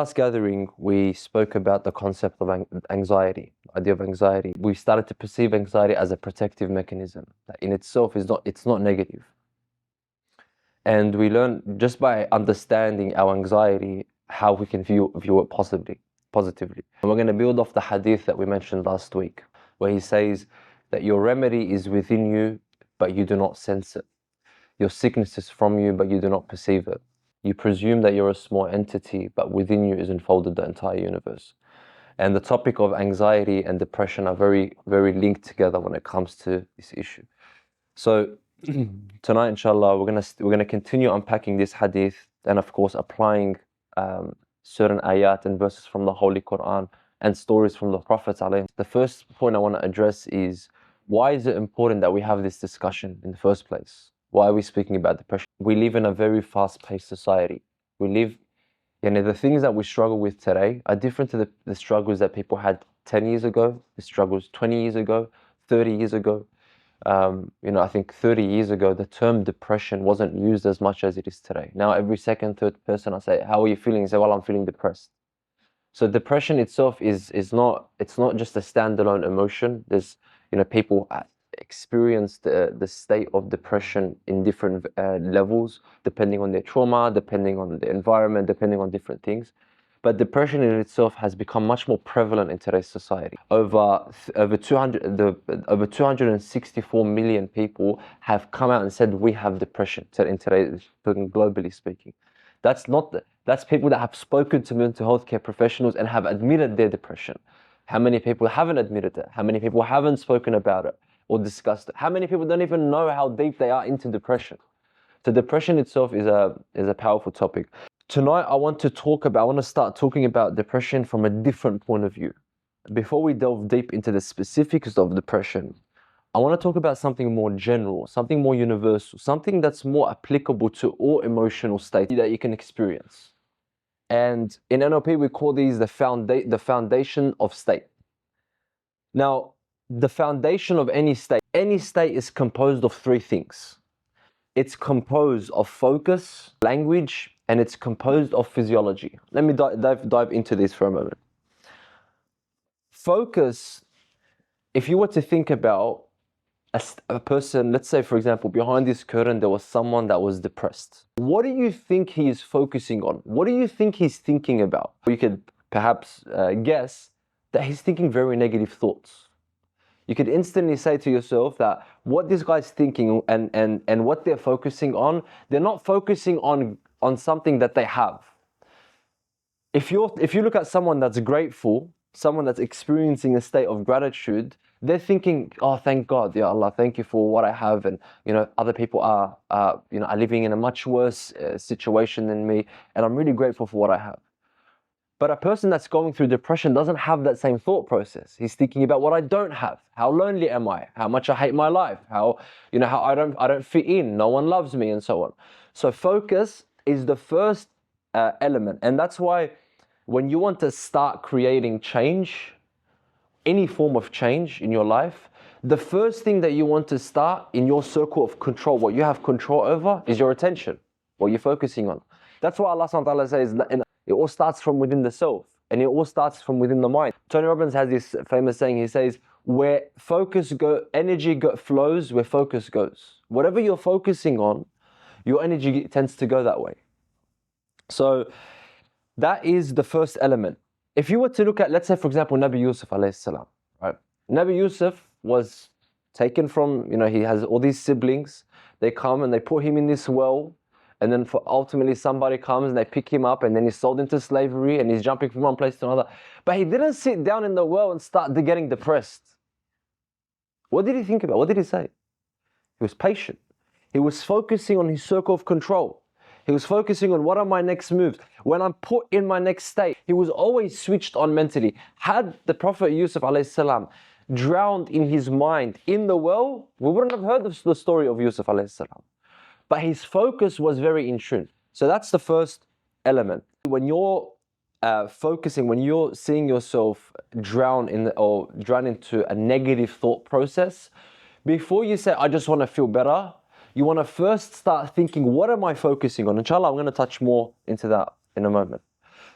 Last gathering, we spoke about the concept of anxiety, the idea of anxiety. We started to perceive anxiety as a protective mechanism that in itself it's not negative. And we learned just by understanding our anxiety how we can view it positively. And we're going to build off the hadith that we mentioned last week, where he says that your remedy is within you, but you do not sense it. Your sickness is from you, but you do not perceive it. You presume that you're a small entity, but within you is enfolded the entire universe. And the topic of anxiety and depression are very, very linked together when it comes to this issue. So tonight, inshallah, we're gonna continue unpacking this hadith and, of course, applying certain ayat and verses from the Holy Quran and stories from the Prophet. The first point I want to address is, why is it important that we have this discussion in the first place? Why are we speaking about depression? We live in a very fast-paced society. The things that we struggle with today are different to the struggles that people had 10 years ago, the struggles 20 years ago, 30 years ago. I think 30 years ago, the term depression wasn't used as much as it is today. Now, every second, third person I say, how are you feeling? They say, well, I'm feeling depressed. So depression itself it's not just a standalone emotion. There's, people experience the state of depression in different levels, depending on their trauma, depending on the environment, depending on different things. But depression in itself has become much more prevalent in today's society. Over 264 million people have come out and said we have depression in today, globally speaking. That's people that have spoken to mental health care professionals and have admitted their depression. How many people haven't admitted it? How many people haven't spoken about it or discussed it? How many people don't even know how deep they are into depression? So depression itself is a powerful topic. Tonight I want to start talking about depression from a different point of view. Before we delve deep into the specifics of depression, I want to talk about something more general, something more universal, something that's more applicable to all emotional states that you can experience. And in NLP, we call these the foundation of state. Now, the foundation of any state is composed of three things. It's composed of focus, language, and it's composed of physiology. Let me dive into this for a moment. Focus, if you were to think about a person, let's say, for example, behind this curtain, there was someone that was depressed. What do you think he is focusing on? What do you think he's thinking about? You could perhaps guess that he's thinking very negative thoughts. You could instantly say to yourself that what this guy's thinking and what they're focusing on, they're not focusing on something that they have. If you look at someone that's grateful, someone that's experiencing a state of gratitude, they're thinking, oh, thank God, ya Allah, thank you for what I have. And, other people are living in a much worse situation than me. And I'm really grateful for what I have. But a person that's going through depression doesn't have that same thought process. He's thinking about what I don't have. How lonely am I? How much I hate my life? How I don't fit in. No one loves me, and so on. So focus is the first element. And that's why when you want to start creating change, any form of change in your life, the first thing that you want to start in your circle of control, what you have control over, is your attention, what you're focusing on. That's why Allah subhanahu wa ta'ala says, it all starts from within the self, and it all starts from within the mind. Tony Robbins has this famous saying, he says, where energy flows, where focus goes. Whatever you're focusing on, your energy tends to go that way. So that is the first element. If you were to look at, let's say, for example, Nabi Yusuf alayhi salam, right? Nabi Yusuf was taken from, he has all these siblings. They come and they put him in this well. And then ultimately somebody comes and they pick him up, and then he's sold into slavery and he's jumping from one place to another. But he didn't sit down in the well and start getting depressed. What did he think about? What did he say? He was patient. He was focusing on his circle of control. He was focusing on what are my next moves. When I'm put in my next state, he was always switched on mentally. Had the Prophet Yusuf alayhi salam drowned in his mind in the well, we wouldn't have heard the story of Yusuf alayhi salam. But his focus was very in tune. So that's the first element. When you're focusing, when you're seeing yourself drown into a negative thought process, before you say, I just want to feel better, you want to first start thinking, what am I focusing on? Inshallah, I'm going to touch more into that in a moment.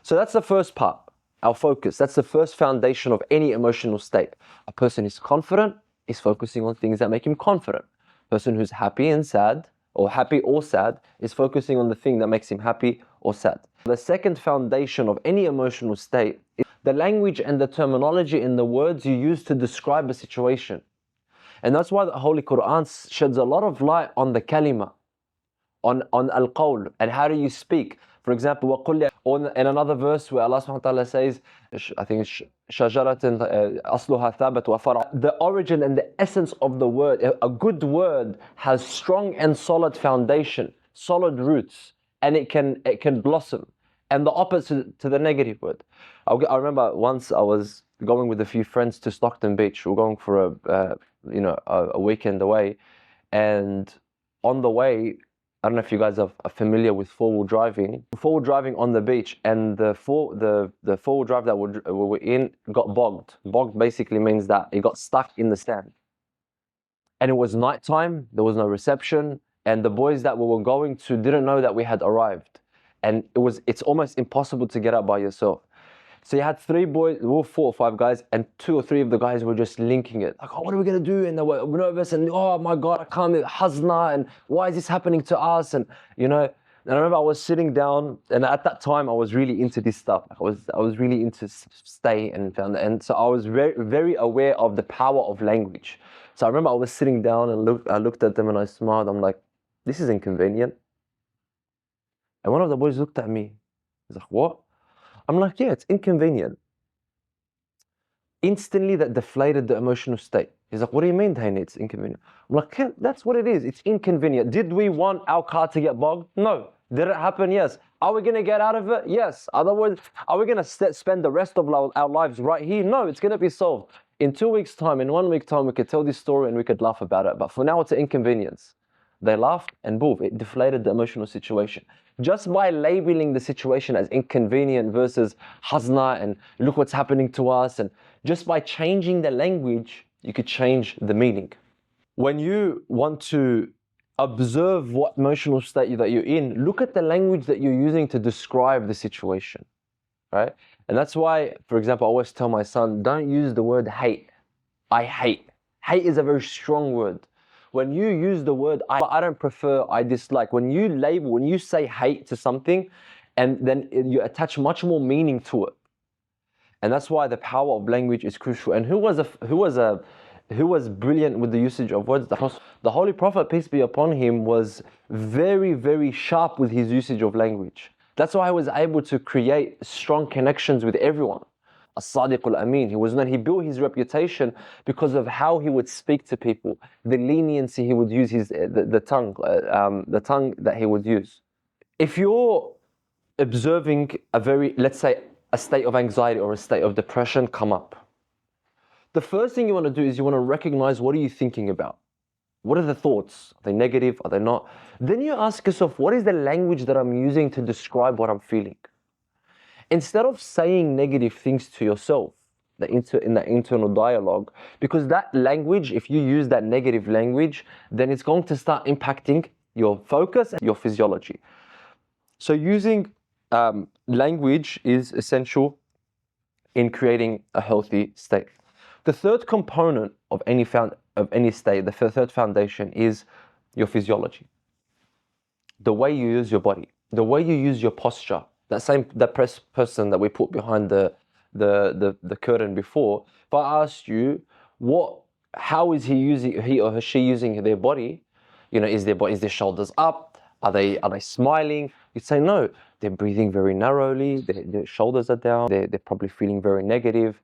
So that's the first part, our focus. That's the first foundation of any emotional state. A person is confident, is focusing on things that make him confident. A person who's happy and sad, or happy or sad, is focusing on the thing that makes him happy or sad. The second foundation of any emotional state is the language and the terminology in the words you use to describe a situation. And that's why the Holy Quran sheds a lot of light on the kalima, on al-qawl, and how do you speak. For example, in another verse where Allah subhanahu wa ta'ala says, I think it's shajaratin asluha thabat wa far'a. The origin and the essence of the word, a good word has strong and solid foundation, solid roots, and it can blossom. And the opposite to the negative word. I remember once I was going with a few friends to Stockton Beach. We were going for a weekend away, and on the way, I don't know if you guys are familiar with four-wheel driving. Four-wheel driving on the beach, and the four-wheel drive that we were in got bogged. Bogged basically means that it got stuck in the sand. And it was nighttime, there was no reception, and the boys that we were going to didn't know that we had arrived. And it's almost impossible to get out by yourself. So you had three boys, we were 4 or 5 guys, and 2 or 3 of the guys were just linking it. Like, oh, what are we gonna do? And they were nervous, and oh my God, I can't, hazna, and why is this happening to us? And and I remember I was sitting down, and at that time I was really into this stuff. I was really into stay and so I was very, very aware of the power of language. So I remember I was sitting down and I looked at them and I smiled. I'm like, this is inconvenient. And one of the boys looked at me. He's like, what? I'm like, yeah, it's inconvenient. Instantly, that deflated the emotional state. He's like, what do you mean, Dane, it's inconvenient? I'm like, yeah, that's what it is. It's inconvenient. Did we want our car to get bogged? No. Did it happen? Yes. Are we going to get out of it? Yes. Otherwise, are we going to spend the rest of our lives right here? No, it's going to be solved. In 2 weeks' time, in 1 week's time, we could tell this story and we could laugh about it. But for now, it's an inconvenience. They laughed and boom, it deflated the emotional situation. Just by labeling the situation as inconvenient versus hazna and look what's happening to us, and just by changing the language, you could change the meaning. When you want to observe what emotional state that you're in, look at the language that you're using to describe the situation, right? And that's why, for example, I always tell my son, don't use the word hate. I hate. Hate is a very strong word. When you use the word I don't prefer, I dislike, when you say hate to something, and then you attach much more meaning to it. And that's why the power of language is crucial. And who was brilliant with the usage of words? The Holy Prophet, peace be upon him, was very, very sharp with his usage of language. That's why he was able to create strong connections with everyone. As-Sadiq al-Amin. He built his reputation because of how he would speak to people, the leniency he would use, the tongue that he would use. If you're observing let's say, a state of anxiety or a state of depression come up, the first thing you want to do is you want to recognize, what are you thinking about? What are the thoughts? Are they negative? Are they not? Then you ask yourself, what is the language that I'm using to describe what I'm feeling? Instead of saying negative things to yourself, in that internal dialogue, because that language, if you use that negative language, then it's going to start impacting your focus and your physiology. So using language is essential in creating a healthy state. The third component of any state, the third foundation, is your physiology. The way you use your body, the way you use your posture. That person that we put behind the curtain before, if I asked you, how is he or she using their body? Is their shoulders up? Are they smiling? You'd say no. They're breathing very narrowly. Their shoulders are down. They're probably feeling very negative.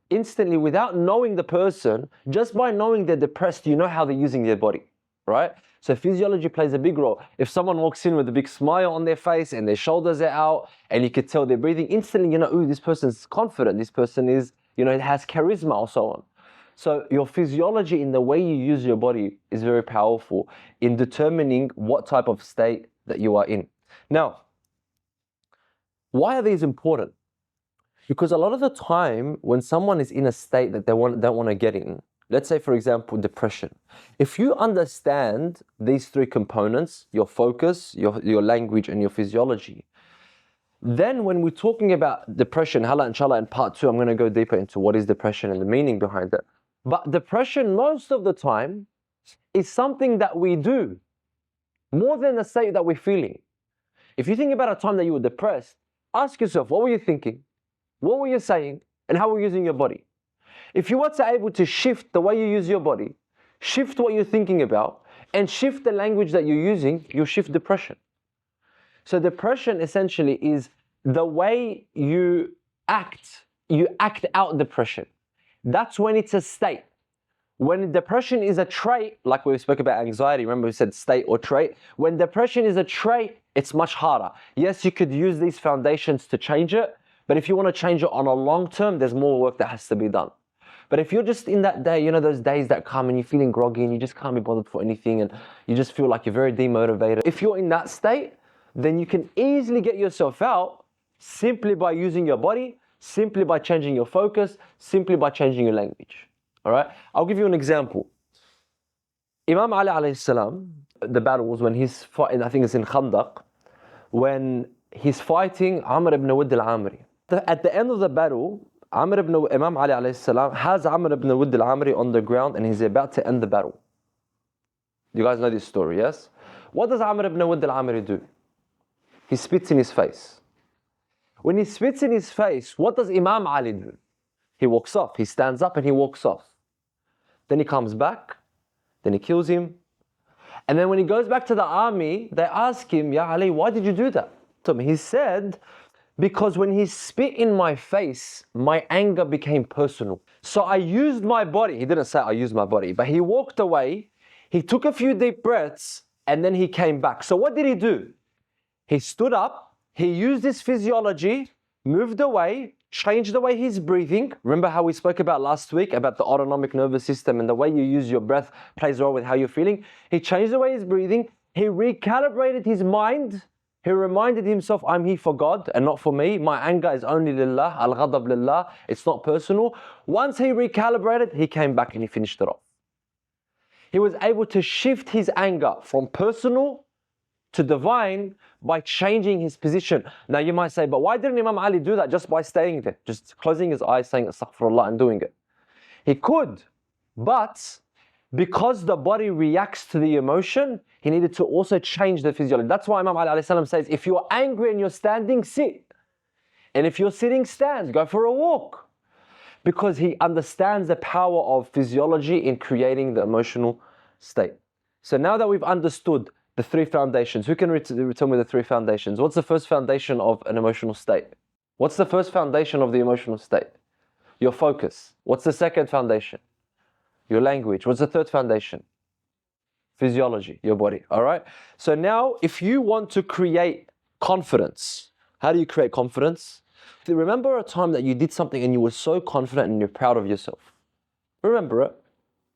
Instantly, without knowing the person, just by knowing they're depressed, you know how they're using their body, right? So physiology plays a big role. If someone walks in with a big smile on their face and their shoulders are out and you could tell they're breathing, instantly ooh, this person's confident, this person is, it has charisma or so on. So your physiology in the way you use your body is very powerful in determining what type of state that you are in. Now, why are these important? Because a lot of the time when someone is in a state that they don't want to get in, let's say, for example, depression. If you understand these 3 components, your focus, your language, and your physiology, Then when we're talking about depression, inshallah in part 2, I'm going to go deeper into what is depression and the meaning behind it. But depression most of the time is something that we do more than the state that we're feeling. If you think about a time that you were depressed, ask yourself, what were you thinking? What were you saying? And how were you using your body? If you were to able to shift the way you use your body, shift what you're thinking about, and shift the language that you're using, you'll shift depression. So depression essentially is the way you act out depression. That's when it's a state. When depression is a trait, like we spoke about anxiety, remember we said state or trait. When depression is a trait, it's much harder. Yes, you could use these foundations to change it, but if you want to change it on a long term, there's more work that has to be done. But if you're just in that day, you know, those days that come and you're feeling groggy and you just can't be bothered for anything and you just feel like you're very demotivated. If you're in that state, then you can easily get yourself out simply by using your body, simply by changing your focus, simply by changing your language. All right? I'll give you an example. Imam Ali alayhi salam, the battles when he's fighting, I think it's in Khandaq, when he's fighting Amr ibn Wudd al-Amri. At the end of the battle, Imam Ali alayhi salam has Amr ibn Wudd al-Amri on the ground and he's about to end the battle. You guys know this story, yes? What does Amr ibn Wudd al-Amri do? He spits in his face. When he spits in his face, what does Imam Ali do? He walks off. He stands up and he walks off. Then he comes back. Then he kills him. And then when he goes back to the army, they ask him, Ya Ali, why did you do that? He said, because when he spit in my face, my anger became personal. So I used my body. He didn't say I used my body, but he walked away. He took a few deep breaths and then he came back. So what did he do? He stood up. He used his physiology, moved away, changed the way he's breathing. Remember how we spoke about last week about the autonomic nervous system and the way you use your breath plays a role with how you're feeling. He changed the way he's breathing. He recalibrated his mind. He reminded himself, I'm here for God and not for me. My anger is only lillah, al-ghadab lillah. It's not personal. Once he recalibrated, he came back and he finished it off. He was able to shift his anger from personal to divine by changing his position. Now you might say, but why didn't Imam Ali do that just by staying there? Just closing his eyes, saying astaghfirullah and doing it. He could, but because the body reacts to the emotion, he needed to also change the physiology. That's why Imam Ali alayhi salam says, if you're angry and you're standing, sit. And if you're sitting, stand, go for a walk. Because he understands the power of physiology in creating the emotional state. So now that we've understood the three foundations, who can return with the three foundations? What's the first foundation of an emotional state? What's the first foundation of the emotional state? Your focus. What's the second foundation? Your language. What's the third foundation? Physiology, your body. All right? So now, if you want to create confidence, how do you create confidence? Remember a time that you did something and you were so confident and you're proud of yourself. Remember it.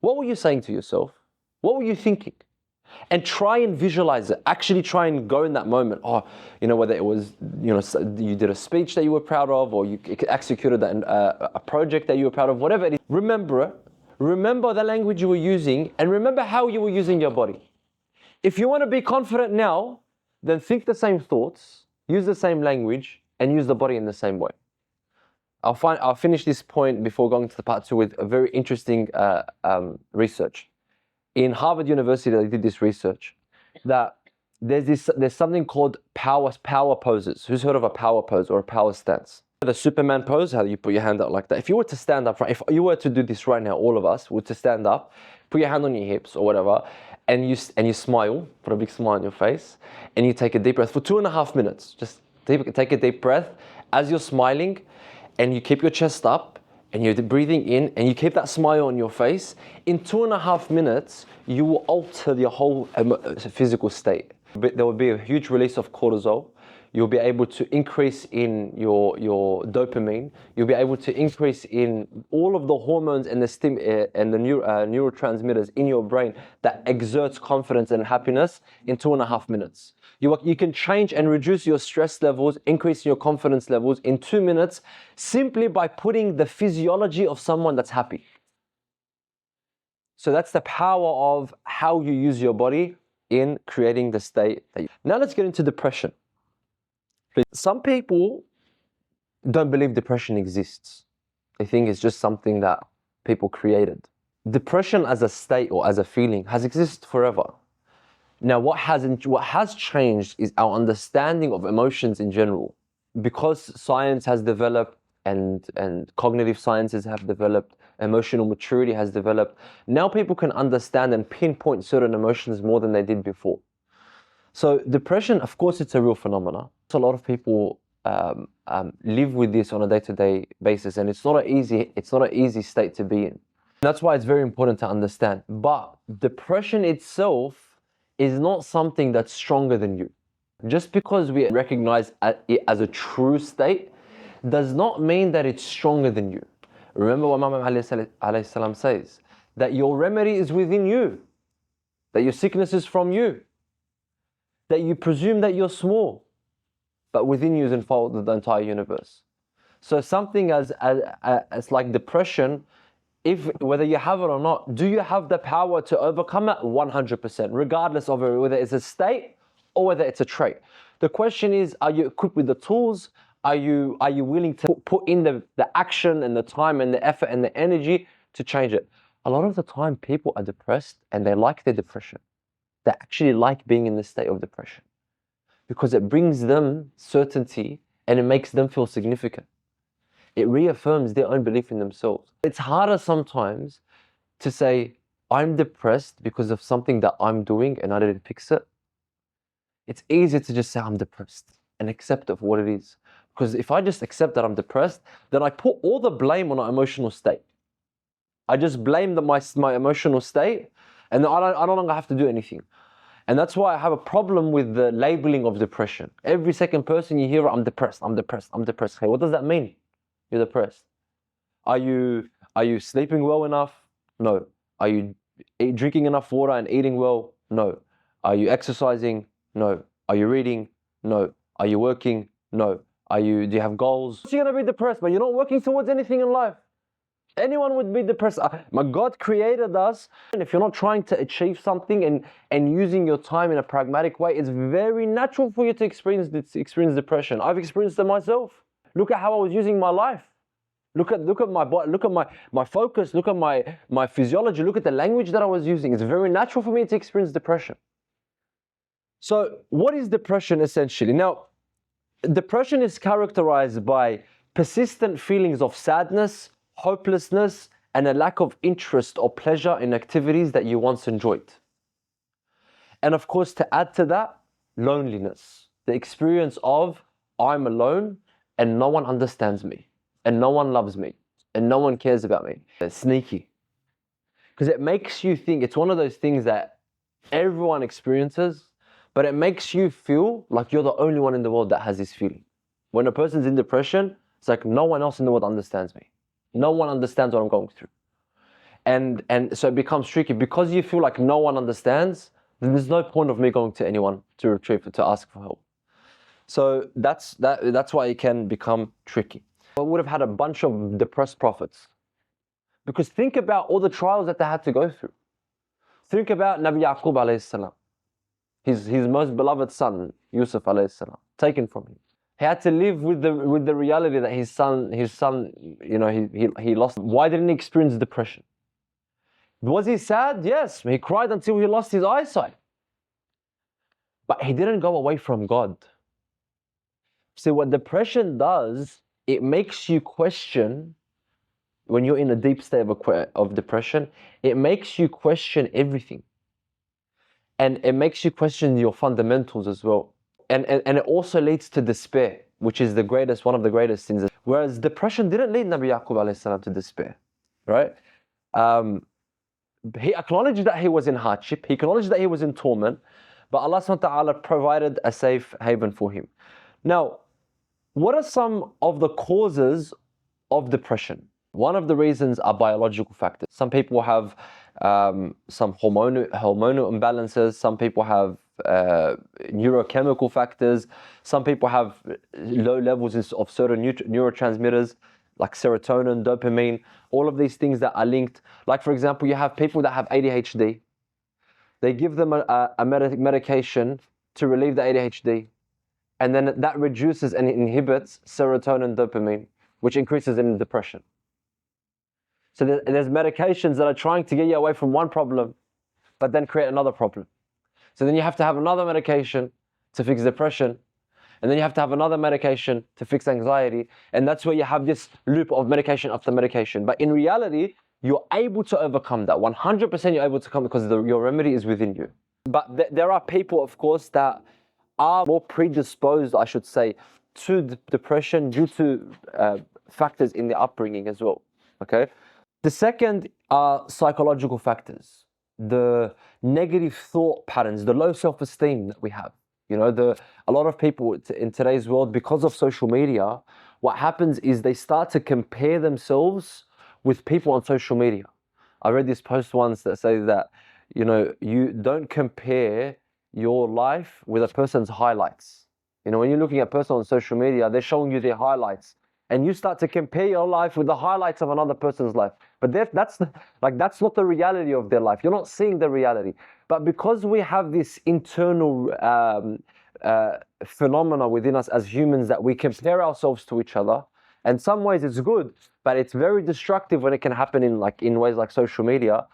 What were you saying to yourself? What were you thinking? And try and visualize it. Actually try and go in that moment. Oh, you know, whether it was, you know, you did a speech that you were proud of, or you executed a project that you were proud of, whatever it is. Remember it. Remember the language you were using, and remember how you were using your body. If you want to be confident now, then think the same thoughts, use the same language, and use the body in the same way. I'll finish this point before going to the part 2 with a very interesting research. In Harvard University, they did this research that there's something called power poses. Who's heard of a power pose or a power stance? The Superman pose, how you put your hand out like that. If you were to stand up, if you were to do this right now, all of us were to stand up, put your hand on your hips or whatever, and you smile, put a big smile on your face, and you take a deep breath for 2.5 minutes. Just take a deep breath as you're smiling, and you keep your chest up, and you're breathing in, and you keep that smile on your face. In 2.5 minutes, you will alter your whole physical state. There will be a huge release of cortisol. You'll be able to increase in your dopamine. You'll be able to increase in all of the hormones and the neurotransmitters in your brain that exerts confidence and happiness in 2.5 minutes. You can change and reduce your stress levels, increase your confidence levels in 2 minutes simply by putting the physiology of someone that's happy. So that's the power of how you use your body in creating the state. Now let's get into depression. Some people don't believe depression exists. They think it's just something that people created. Depression as a state or as a feeling has existed forever. Now, what has changed is our understanding of emotions in general. Because science has developed and cognitive sciences have developed, emotional maturity has developed, now people can understand and pinpoint certain emotions more than they did before. So depression, of course, it's a real phenomenon. A lot of people live with this on a day-to-day basis, and it's not an easy state to be in. That's why it's very important to understand. But depression itself is not something that's stronger than you. Just because we recognize it as a true state does not mean that it's stronger than you. Remember what Imam alayhi salam says, that your remedy is within you, that your sickness is from you, that you presume that you're small, but within you is enfolded the entire universe. So something as like depression, whether you have it or not, do you have the power to overcome it? 100%, regardless of whether it's a state or whether it's a trait. The question is, are you equipped with the tools? Are you willing to put in the action and the time and the effort and the energy to change it? A lot of the time people are depressed and they like their depression. They actually like being in the state of depression because it brings them certainty and it makes them feel significant. It reaffirms their own belief in themselves. It's harder sometimes to say, I'm depressed because of something that I'm doing and I didn't fix it. It's easier to just say I'm depressed and accept it for what it is. Because if I just accept that I'm depressed, then I put all the blame on an emotional state. I just blame my emotional state, and I no longer have to do anything. And that's why I have a problem with the labeling of depression. Every second person you hear, I'm depressed, I'm depressed, I'm depressed. Hey, what does that mean? You're depressed. Are you sleeping well enough? No. Are you drinking enough water and eating well? No. Are you exercising? No. Are you reading? No. Are you working? No. Do you have goals? You're gonna be depressed, but you're not working towards anything in life. Anyone would be depressed. My God created us, and if you're not trying to achieve something and using your time in a pragmatic way, it's very natural for you to experience depression. I've experienced it myself. Look at how I was using my life. Look at my body, look at my focus, look at my physiology, look at the language that I was using. It's very natural for me to experience depression. So what is depression essentially? Now, depression is characterized by persistent feelings of sadness, hopelessness, and a lack of interest or pleasure in activities that you once enjoyed. And of course, to add to that, loneliness. The experience of I'm alone and no one understands me, and no one loves me, and no one cares about me. It's sneaky. Because it makes you think, it's one of those things that everyone experiences, but it makes you feel like you're the only one in the world that has this feeling. When a person's in depression, it's like no one else in the world understands me. No one understands what I'm going through. And so it becomes tricky. Because you feel like no one understands, then there's no point of me going to anyone to ask for help. So that's why it can become tricky. I would have had a bunch of depressed prophets. Because think about all the trials that they had to go through. Think about Nabi Yaqub alayhi salam. His most beloved son, Yusuf alayhi salam, taken from him. He had to live with the reality that his son, he lost. Why didn't he experience depression? Was he sad? Yes. He cried until he lost his eyesight. But he didn't go away from God. See, what depression does, it makes you question, when you're in a deep state of depression, it makes you question everything. And it makes you question your fundamentals as well. And it also leads to despair, which is one of the greatest sins. Whereas depression didn't lead Nabi Yaqub alayhi salam to despair, right? He acknowledged that he was in hardship, he acknowledged that he was in torment, but Allah subhanahu wa ta'ala provided a safe haven for him. Now, what are some of the causes of depression? One of the reasons are biological factors. Some people have some hormonal imbalances, some people have neurochemical factors, some people have low levels of certain neurotransmitters like serotonin, dopamine, all of these things that are linked. Like for example, you have people that have ADHD. They give them a medication to relieve the ADHD. and then that reduces and inhibits serotonin, dopamine, which increases in depression. So there's medications that are trying to get you away from one problem, but then create another problem. So then you have to have another medication to fix depression, and then you have to have another medication to fix anxiety, and that's where you have this loop of medication after medication. But in reality, you're able to overcome that. 100% you're able to come because your remedy is within you. But there are people, of course, that are more predisposed, I should say, to depression due to factors in the upbringing as well. Okay. The second are psychological factors, the negative thought patterns, the low self-esteem that we have. You know, a lot of people in today's world, because of social media, what happens is they start to compare themselves with people on social media. I read this post once that says that, you know, you don't compare your life with a person's highlights. You know, when you're looking at a person on social media, they're showing you their highlights, and you start to compare your life with the highlights of another person's life. But that's not the reality of their life. You're not seeing the reality. But because we have this internal phenomena within us as humans that we compare ourselves to each other, and some ways it's good, but it's very destructive when it can happen in ways like social media.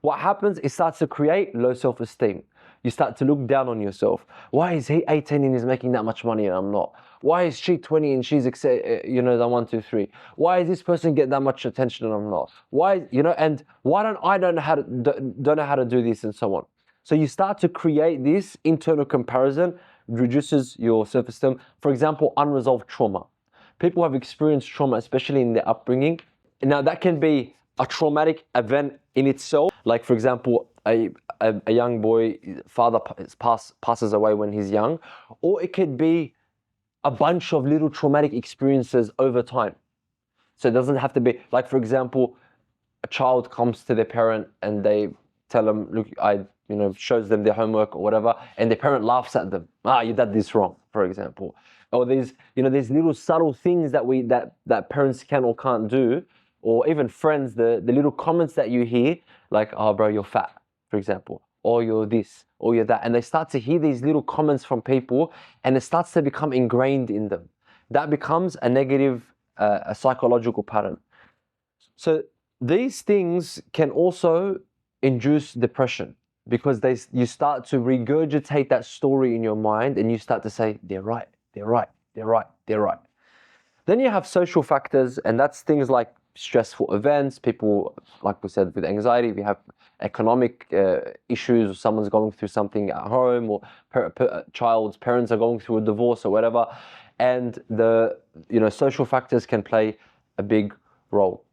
What happens, it starts to create low self-esteem. You start to look down on yourself. Why is he 18 and he's making that much money and I'm not? Why is she 20 and she's, the 1, 2, 3? Why is this person get that much attention and I'm not? Why, and why don't I don't know how to do this and so on. So you start to create this internal comparison, reduces your self-esteem. For example, unresolved trauma. People have experienced trauma, especially in their upbringing. Now that can be a traumatic event in itself. Like, for example, a young boy, father passes away when he's young, or it could be a bunch of little traumatic experiences over time. So it doesn't have to be, like, for example, a child comes to their parent and they tell them, look, shows them their homework or whatever, and their parent laughs at them. You did this wrong, for example. Or there's little subtle things that parents can or can't do, or even friends, the little comments that you hear, like, oh bro, you're fat, for example, or you're this, or you're that. And they start to hear these little comments from people, and it starts to become ingrained in them. That becomes a negative, a psychological pattern. So these things can also induce depression, because you start to regurgitate that story in your mind, and you start to say, they're right, they're right, they're right, they're right. Then you have social factors, and that's things like stressful events. People, like we said, with anxiety, we have economic issues, someone's going through something at home, or child's parents are going through a divorce or whatever, and social factors can play a big role.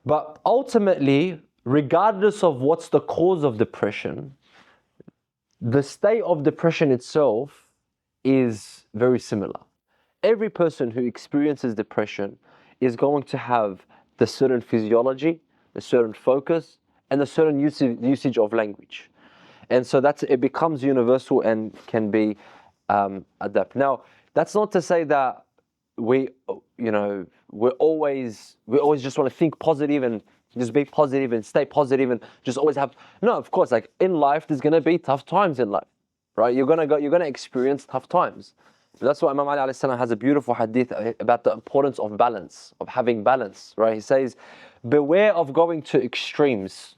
But ultimately, regardless of what's the cause of depression, the state of depression itself is very similar. Every person who experiences depression is going to have the certain physiology, the certain focus, and the certain usage of language. And so it becomes universal and can be adapted. Now, that's not to say that we always just want to think positive and just be positive and stay positive and just always have. No, of course, like in life, there's going to be tough times in life, right? You're going to experience tough times. That's why Imam Ali alayhi salam has a beautiful hadith about the importance of balance, of having balance, right? He says, beware of going to extremes,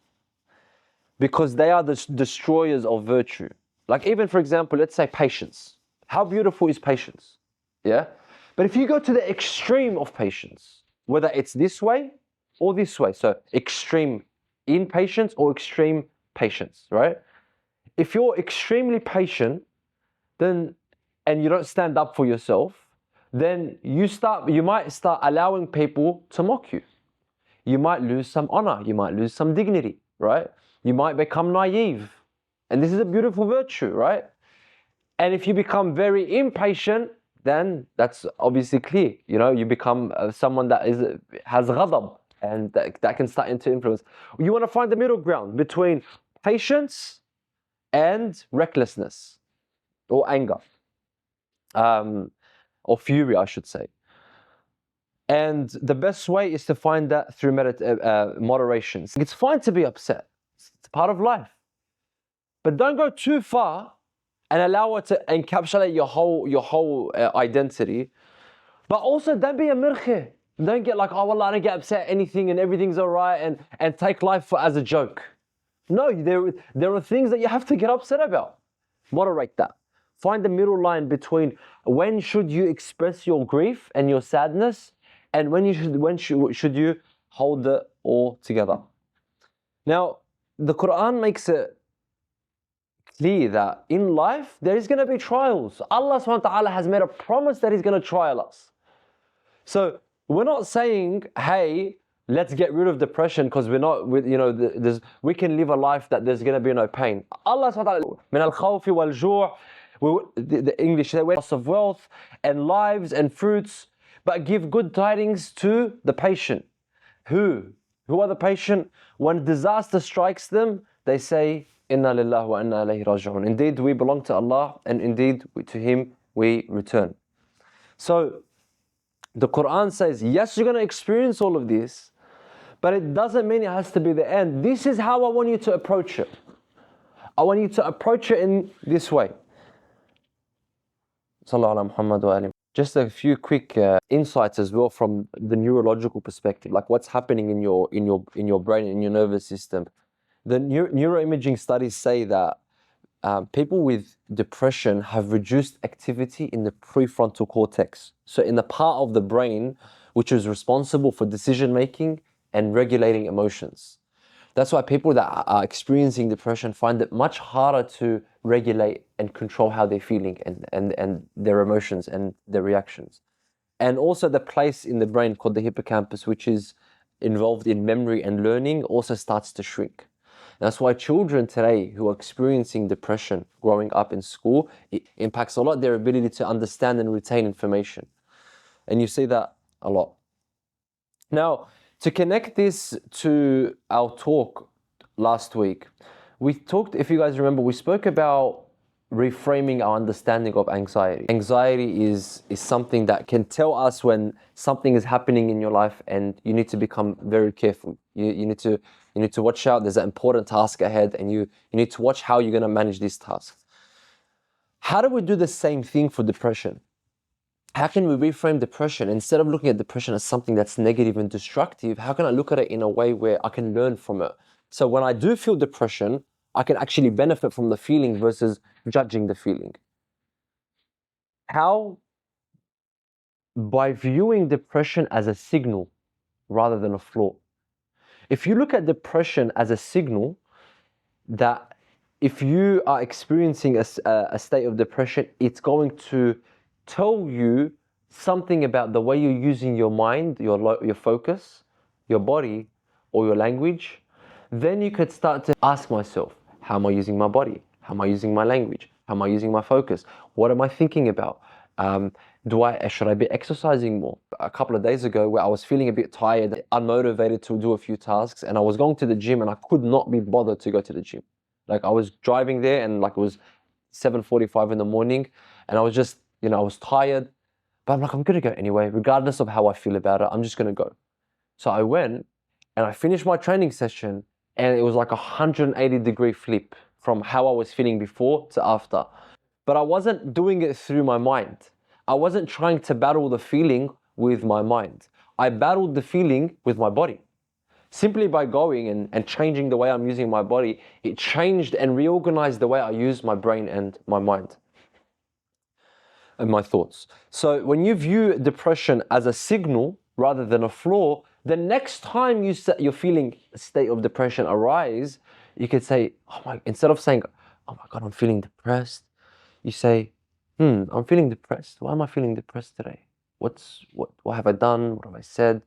because they are the destroyers of virtue. Like, even, for example, let's say patience. How beautiful is patience? Yeah? But if you go to the extreme of patience, whether it's this way or this way, so extreme impatience or extreme patience, right? If you're extremely patient, and you don't stand up for yourself, then you might start allowing people to mock you. You might lose some honor, you might lose some dignity, right? You might become naive. And this is a beautiful virtue, right? And if you become very impatient, then that's obviously clear. You become someone that has ghadab, and that can start to influence. You want to find the middle ground between patience and recklessness or anger. Or fury, I should say. And the best way is to find that through moderation. It's fine to be upset. It's part of life. But don't go too far and allow it to encapsulate your whole identity. But also, don't be a mirkhe. Don't get like, oh, wallah, I don't get upset at anything and everything's all right, and take life as a joke. No, there are things that you have to get upset about. Moderate that. Find the middle line between when should you express your grief and your sadness, and when should you hold it all together. Now, the Quran makes it clear that in life there is going to be trials. Allah subhanahu wa ta'ala has made a promise that He's going to trial us. So we're not saying, hey, let's get rid of depression because we're not, we can live a life that there's going to be no pain. Allah subhanahu wa ta'ala, min al-khawfi wal-ju', the English say, loss of wealth and lives and fruits, but give good tidings to the patient. Who are the patient? When disaster strikes them, they say, Inna lillahi wa inna ilayhi raji'un. Indeed, we belong to Allah, and indeed, to Him we return. So, the Quran says, yes, you're going to experience all of this, but it doesn't mean it has to be the end. This is how I want you to approach it. I want you to approach it in this way. Sallallahu ala Muhammad wa alim. Just a few quick insights as well from the neurological perspective, like what's happening in your brain, in your nervous system. The neuroimaging studies say that people with depression have reduced activity in the prefrontal cortex. So in the part of the brain which is responsible for decision making and regulating emotions. That's why people that are experiencing depression find it much harder to regulate and control how they're feeling and their emotions and their reactions. And also the place in the brain called the hippocampus, which is involved in memory and learning, also starts to shrink. That's why children today who are experiencing depression growing up in school, it impacts a lot their ability to understand and retain information. And you see that a lot. Now, to connect this to our talk last week, we talked, if you guys remember, we spoke about reframing our understanding of anxiety. Anxiety is something that can tell us when something is happening in your life and you need to become very careful. You need to watch out. There's an important task ahead and you need to watch how you're going to manage this task. How do we do the same thing for depression? How can we reframe depression? Instead of looking at depression as something that's negative and destructive, how can I look at it in a way where I can learn from it? So when I do feel depression, I can actually benefit from the feeling versus judging the feeling. How? By viewing depression as a signal rather than a flaw. If you look at depression as a signal that if you are experiencing a state of depression, it's going to tell you something about the way you're using your mind, your focus, your body, or your language, then you could start to ask myself, how am I using my body? How am I using my language? How am I using my focus? What am I thinking about? Should I be exercising more? A couple of days ago where I was feeling a bit tired, unmotivated to do a few tasks, and I was going to the gym and I could not be bothered to go to the gym. Like I was driving there and like it was 7:45 in the morning and I was just, I was tired, but I'm like, I'm gonna go anyway, regardless of how I feel about it, I'm just gonna go. So I went and I finished my training session and it was like a 180-degree flip from how I was feeling before to after. But I wasn't doing it through my mind. I wasn't trying to battle the feeling with my mind. I battled the feeling with my body. Simply by going and changing the way I'm using my body, it changed and reorganized the way I use my brain and my mind and my thoughts. So when you view depression as a signal rather than a flaw, the next time you're feeling a state of depression arise, you could say, instead of saying, oh my God, I'm feeling depressed, you say, I'm feeling depressed. Why am I feeling depressed today? What have I done? What have I said?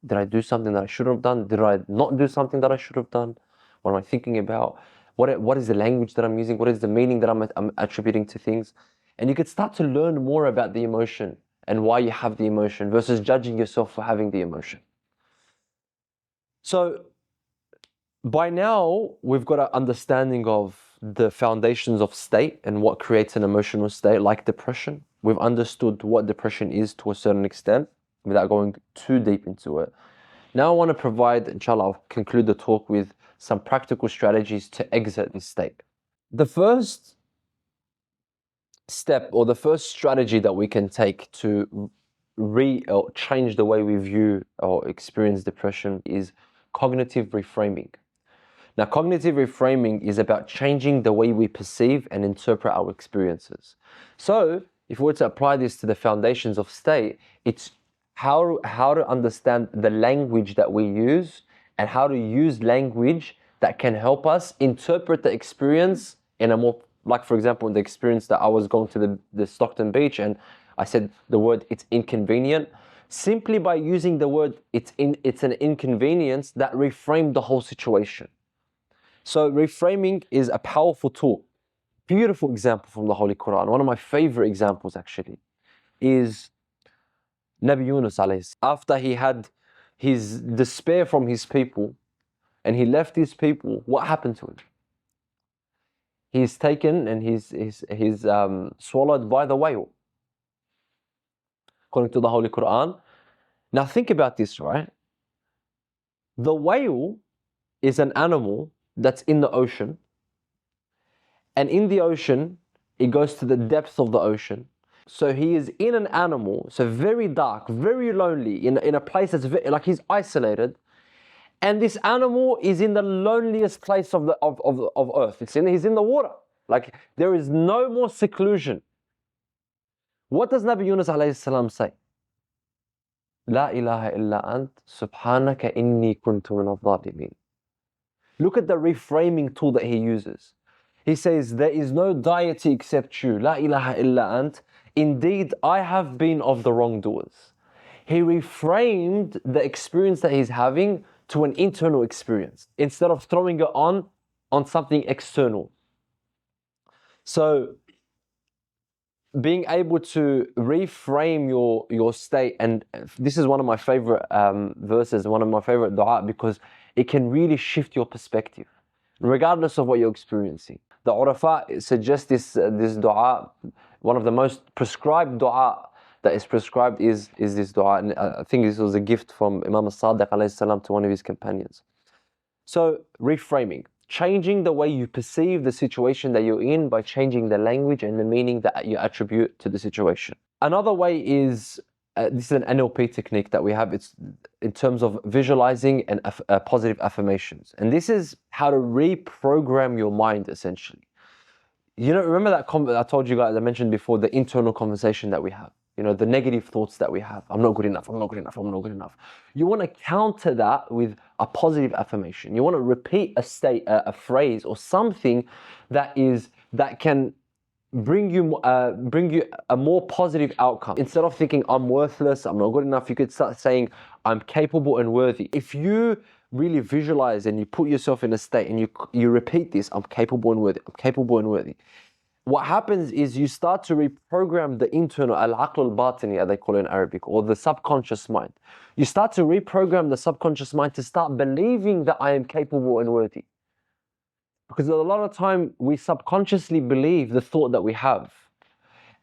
Did I do something that I shouldn't have done? Did I not do something that I should have done? What am I thinking about? What is the language that I'm using? What is the meaning that I'm attributing to things? And you could start to learn more about the emotion and why you have the emotion versus judging yourself for having the emotion. So by now, we've got an understanding of the foundations of state and what creates an emotional state like depression. We've understood what depression is to a certain extent without going too deep into it. Now I want to provide, inshallah, I'll conclude the talk with some practical strategies to exit this state. The first step or the first strategy that we can take to or change the way we view or experience depression is cognitive reframing. Now, cognitive reframing is about changing the way we perceive and interpret our experiences. So, if we were to apply this to the foundations of state, it's how to understand the language that we use and how to use language that can help us interpret the experience in a more, like for example, the experience that I was going to the Stockton beach and I said the word it's inconvenient. Simply by using the word it's an inconvenience, that reframed the whole situation. So reframing is a powerful tool. Beautiful example from the Holy Quran. One of my favorite examples actually is Nabi Yunus alayhi. After he had his despair from his people and he left his people, what happened to him? He's taken and he's swallowed by the whale, according to the Holy Quran. Now think about this, right? The whale is an animal that's in the ocean, and in the ocean, it goes to the depths of the ocean. So he is in an animal, so very dark, very lonely, in a place that's very, like he's isolated. And this animal is in the loneliest place of earth. He's in the water. Like there is no more seclusion. What does Nabi Yunus alayhi salam say? La ilaha illa ant, subhanaka inni kuntu min al-zalimin. Look at the reframing tool that he uses. He says, there is no deity except you. La ilaha illa ant. Indeed, I have been of the wrongdoers. He reframed the experience that he's having to an internal experience instead of throwing it on something external. So being able to reframe your state, and this is one of my favorite verses, one of my favorite dua, because it can really shift your perspective, regardless of what you're experiencing. The Urafa suggest this dua. One of the most prescribed dua that is prescribed is this dua, and I think this was a gift from Imam al-Sadiq alayhi salam to one of his companions. So reframing, changing the way you perceive the situation that you're in by changing the language and the meaning that you attribute to the situation. Another way is, this is an NLP technique that we have. It's in terms of visualizing and positive affirmations. And this is how to reprogram your mind, essentially. You know, remember that I told you guys, I mentioned before, the internal conversation that we have. You know, the negative thoughts that we have. I'm not good enough, I'm not good enough, I'm not good enough. You want to counter that with a positive affirmation. You want to repeat a phrase or something that can bring you a more positive outcome. Instead of thinking I'm worthless, I'm not good enough, you could start saying I'm capable and worthy. If you really visualize and you put yourself in a state and you repeat this, I'm capable and worthy, I'm capable and worthy, what happens is you start to reprogram the internal, al-aql al-batini, as they call it in Arabic, or the subconscious mind. You start to reprogram the subconscious mind to start believing that I am capable and worthy. Because a lot of time we subconsciously believe the thought that we have.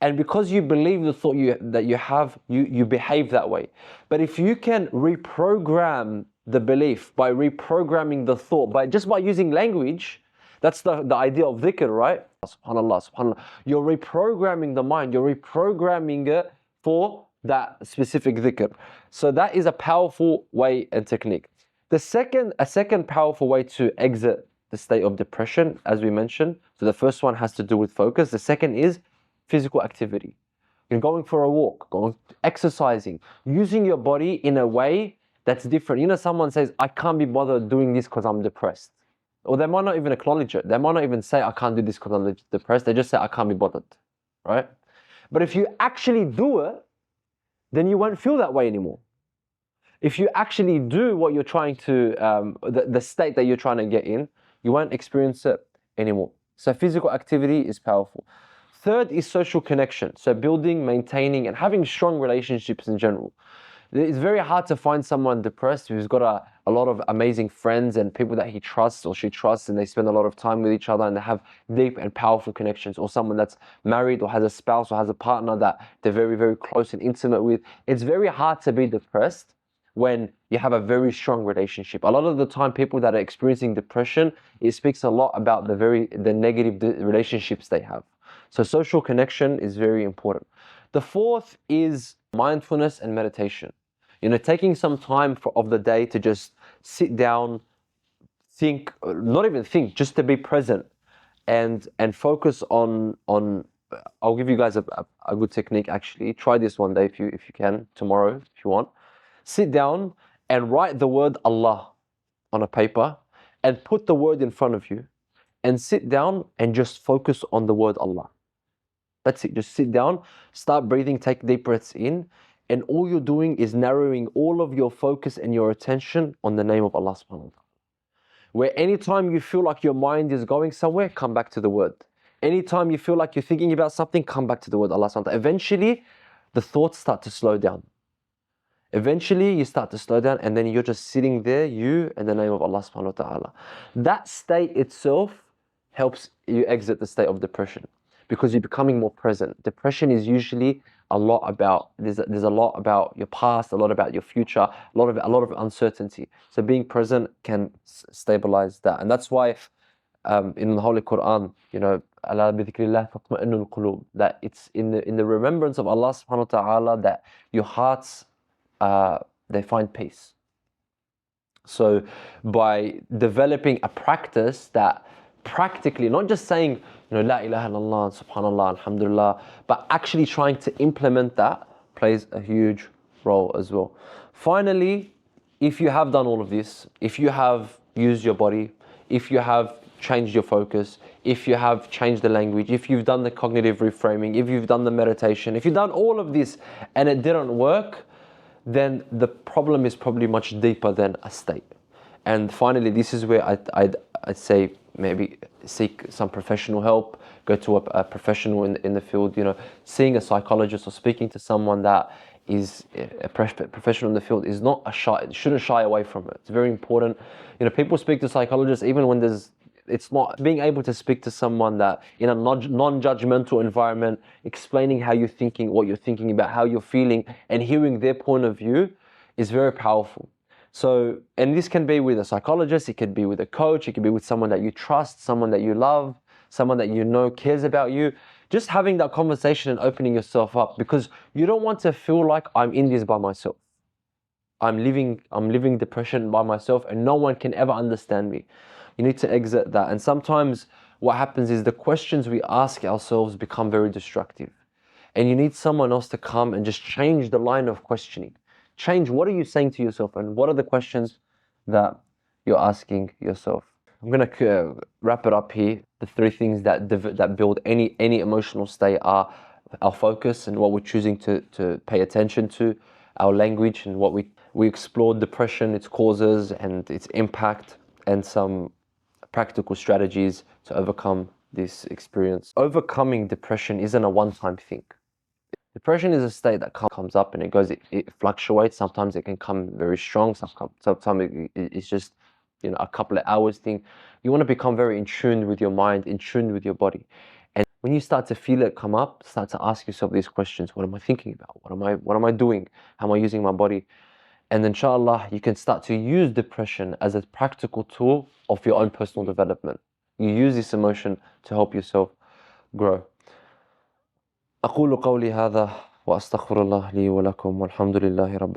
And because you believe the thought that you have, you behave that way. But if you can reprogram the belief by reprogramming the thought, just by using language, that's the idea of dhikr, right? Subhanallah, subhanallah. You're reprogramming the mind, you're reprogramming it for that specific dhikr. So that is a powerful way and technique. A second powerful way to exit the state of depression, as we mentioned. So the first one has to do with focus. The second is physical activity. You're going for a walk, exercising, using your body in a way that's different. You know, someone says, I can't be bothered doing this because I'm depressed. Or they might not even acknowledge it. They might not even say, I can't do this because I'm depressed. They just say, I can't be bothered, right? But if you actually do it, then you won't feel that way anymore. If you actually do what you're trying to, the state that you're trying to get in, you won't experience it anymore. So physical activity is powerful. Third is social connection. So building, maintaining, and having strong relationships in general. It's very hard to find someone depressed who's got a lot of amazing friends and people that he trusts or she trusts, and they spend a lot of time with each other and they have deep and powerful connections, or someone that's married or has a spouse or has a partner that they're very, very close and intimate with. It's very hard to be depressed when you have a very strong relationship. A lot of the time, people that are experiencing depression, it speaks a lot about the negative relationships they have. So social connection is very important. The fourth is mindfulness and meditation. Taking some time of the day to just sit down, think, not even think, just to be present and focus on I'll give you guys a good technique actually. Try this one day if you can, tomorrow if you want. Sit down and write the word Allah on a paper and put the word in front of you and sit down and just focus on the word Allah. That's it. Just sit down, start breathing, take deep breaths in, and all you're doing is narrowing all of your focus and your attention on the name of Allah subhanahu wa ta'ala. Where anytime you feel like your mind is going somewhere, come back to the word. Anytime you feel like you're thinking about something, come back to the word Allah subhanahu wa ta'ala. Eventually, the thoughts start to slow down. Eventually, you start to slow down and then you're just sitting there, you and the name of Allah subhanahu wa ta'ala. That state itself helps you exit the state of depression because you're becoming more present. Depression is usually a lot about, there's a lot about your past, a lot about your future, a lot of uncertainty. So being present can stabilize that. And that's why in the Holy Quran, "Ala bi dhikrillah tatma'innul qulub," that it's in the remembrance of Allah subhanahu wa ta'ala that your hearts they find peace. So by developing a practice that practically, not just saying, La ilaha illallah, subhanallah, alhamdulillah, but actually trying to implement that plays a huge role as well. Finally, if you have done all of this, if you have used your body, if you have changed your focus, if you have changed the language, if you've done the cognitive reframing, if you've done the meditation, if you've done all of this and it didn't work, then the problem is probably much deeper than a state. And finally, this is where I'd say maybe seek some professional help, go to a professional in the field. Seeing a psychologist or speaking to someone that is a professional in the field is not shouldn't shy away from it. It's very important. People speak to psychologists even when it's not being able to speak to someone that in a non-judgmental environment, explaining how you're thinking, what you're thinking about, how you're feeling, and hearing their point of view is very powerful. So, and this can be with a psychologist, it could be with a coach, it could be with someone that you trust, someone that you love, someone that you know cares about you. Just having that conversation and opening yourself up, because you don't want to feel like I'm in this by myself. I'm living depression by myself and no one can ever understand me. You need to exit that. And sometimes what happens is the questions we ask ourselves become very destructive. And you need someone else to come and just change the line of questioning. Change what are you saying to yourself and what are the questions that you're asking yourself. I'm going to wrap it up here. The three things that build any emotional state are our focus and what we're choosing to pay attention to, our language and what we explored depression, its causes and its impact, and some practical strategies to overcome this experience. Overcoming depression isn't a one-time thing. Depression is a state that comes up and it goes, it fluctuates. Sometimes it can come very strong. Sometimes it's just a couple of hours thing. You want to become very in tune with your mind, in tune with your body. And when you start to feel it come up, start to ask yourself these questions. What am I thinking about? What am I doing? How am I using my body? And inshallah, you can start to use depression as a practical tool of your own personal development. You use this emotion to help yourself grow. أقول قولي هذا وأستغفر الله لي ولكم والحمد لله رب